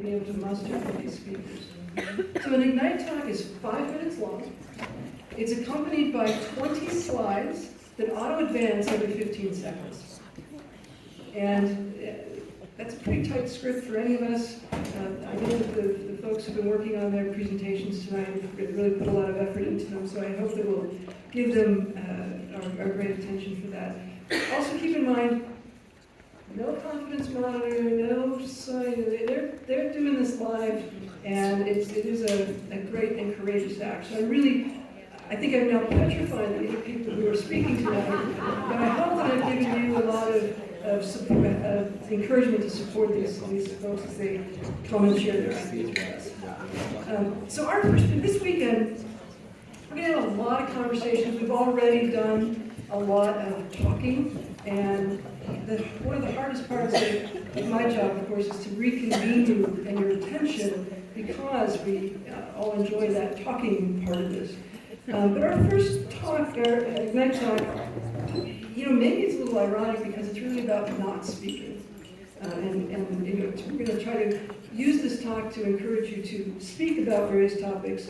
be able to muster for these speakers. So an Ignite talk is 5 minutes long. It's accompanied by 20 slides that auto-advance every 15 seconds. And that's a pretty tight script for any of us. I know that the folks who've been working on their presentations tonight have really put a lot of effort into them, so I hope that we'll give them our great attention for that. Also keep in mind, no confidence monitor, no sign. They're doing this live, and it is a great and courageous act. So I think I'm now petrified that the people who are speaking tonight, but I hope that I've given you a lot of support, encouragement to support these folks as they come and share their ideas with us. So this weekend, we're going to have a lot of conversations. We've already done a lot of talking, and one of the hardest parts of my job, of course, is to reconvene you and your attention, because we all enjoy that talking part of this. But our first talk, our Ignite talk, maybe it's a little ironic because it's really about not speaking. We're going to try to use this talk to encourage you to speak about various topics,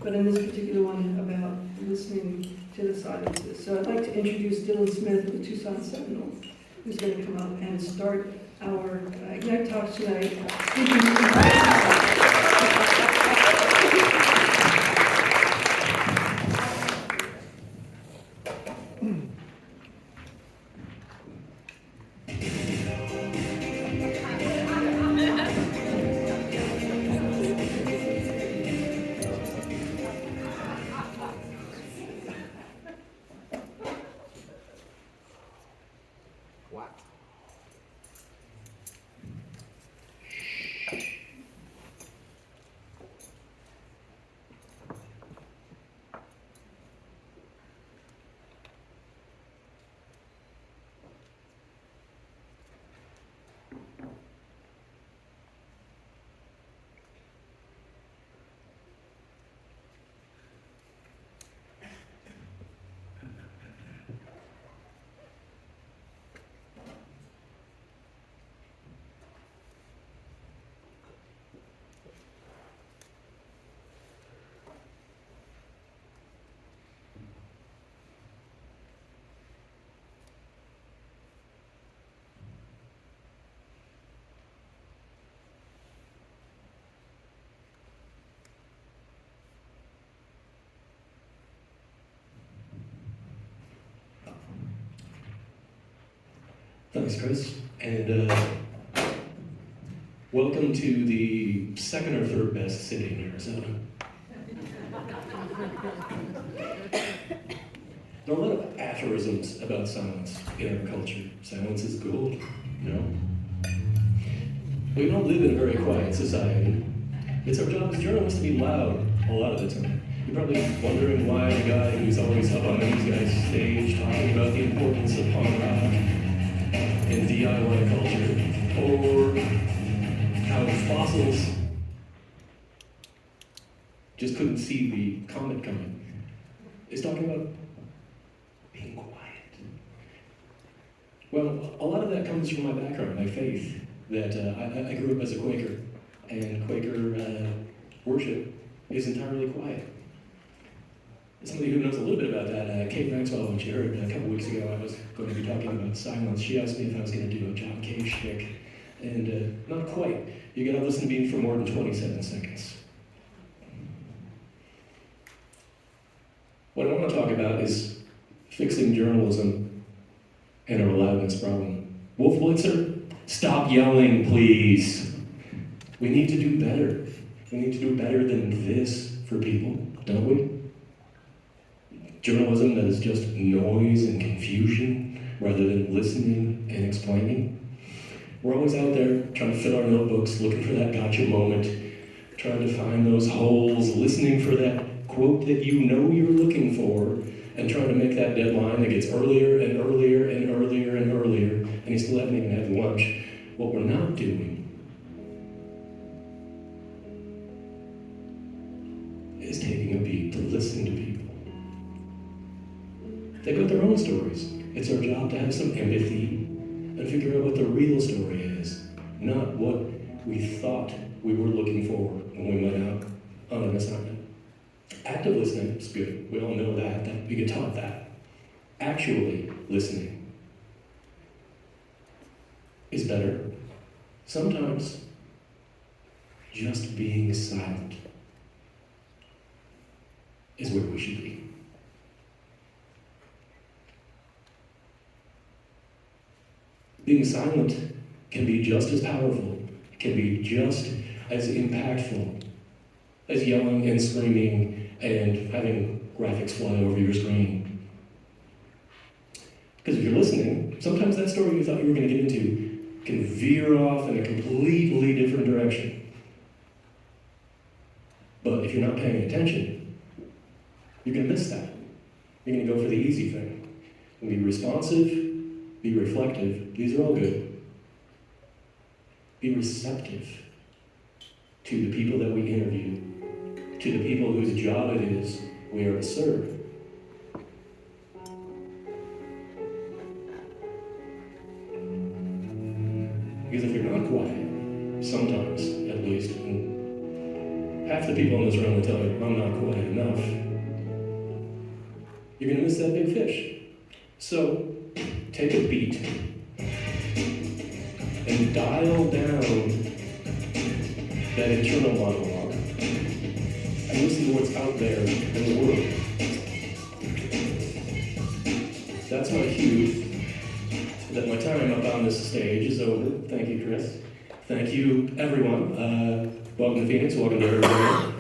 but in this particular one, about listening to the silences. So I'd like to introduce Dylan Smith of the Tucson Sentinel, who's going to come up and start our Ignite talks tonight. Thanks, Chris, and welcome to the second or third best city in Arizona. There are a lot of aphorisms about silence in our culture. Silence is gold, We don't live in a very quiet society. It's our job as journalists to be loud a lot of the time. You're probably wondering why the guy who's always up on the Newsgeist stage talking about the importance of punk rock and DIY culture, or how fossils just couldn't see the comet coming, is talking about being quiet. Well, a lot of that comes from my background, my faith, that I grew up as a Quaker, and Quaker worship is entirely quiet. Somebody who knows a little bit about that, Kate Maxwell, when she heard a couple weeks ago I was going to be talking about silence, she asked me if I was going to do a John Kay shtick, and not quite. You got to listen to me for more than 27 seconds. What I want to talk about is fixing journalism and our loudness problem. Wolf Blitzer, stop yelling, please. We need to do better. We need to do better than this for people, don't we? Journalism that is just noise and confusion rather than listening and explaining. We're always out there trying to fill our notebooks, looking for that gotcha moment, trying to find those holes, listening for that quote that you know you're looking for, and trying to make that deadline that gets earlier and earlier and earlier and earlier, and you still haven't even had lunch. What we're not doing is taking a beat to listen to people. They've got their own stories. It's our job to have some empathy and figure out what the real story is, not what we thought we were looking for when we went out on an assignment. Active listening is good. We all know that we get taught that. Actually listening is better. Sometimes just being silent is where we should be. Being silent can be just as powerful, can be just as impactful as yelling and screaming and having graphics fly over your screen. Because if you're listening, sometimes that story you thought you were going to get into can veer off in a completely different direction. But if you're not paying attention, you're going to miss that. You're going to go for the easy thing. And be responsive, be reflective. These are all good. Be receptive to the people that we interview, to the people whose job it is we are to serve. Because if you're not quiet, sometimes at least, and half the people in this room will tell you, I'm not quiet enough, you're going to miss that big fish. So, take a beat and dial down that internal monologue and listen to what's out there in the world. That's my cue that my time up on this stage is over. Thank you, Chris. Thank you, everyone. Welcome to Phoenix. Welcome to Arizona.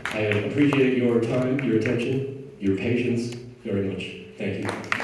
I appreciate your time, your attention, your patience very much. Thank you.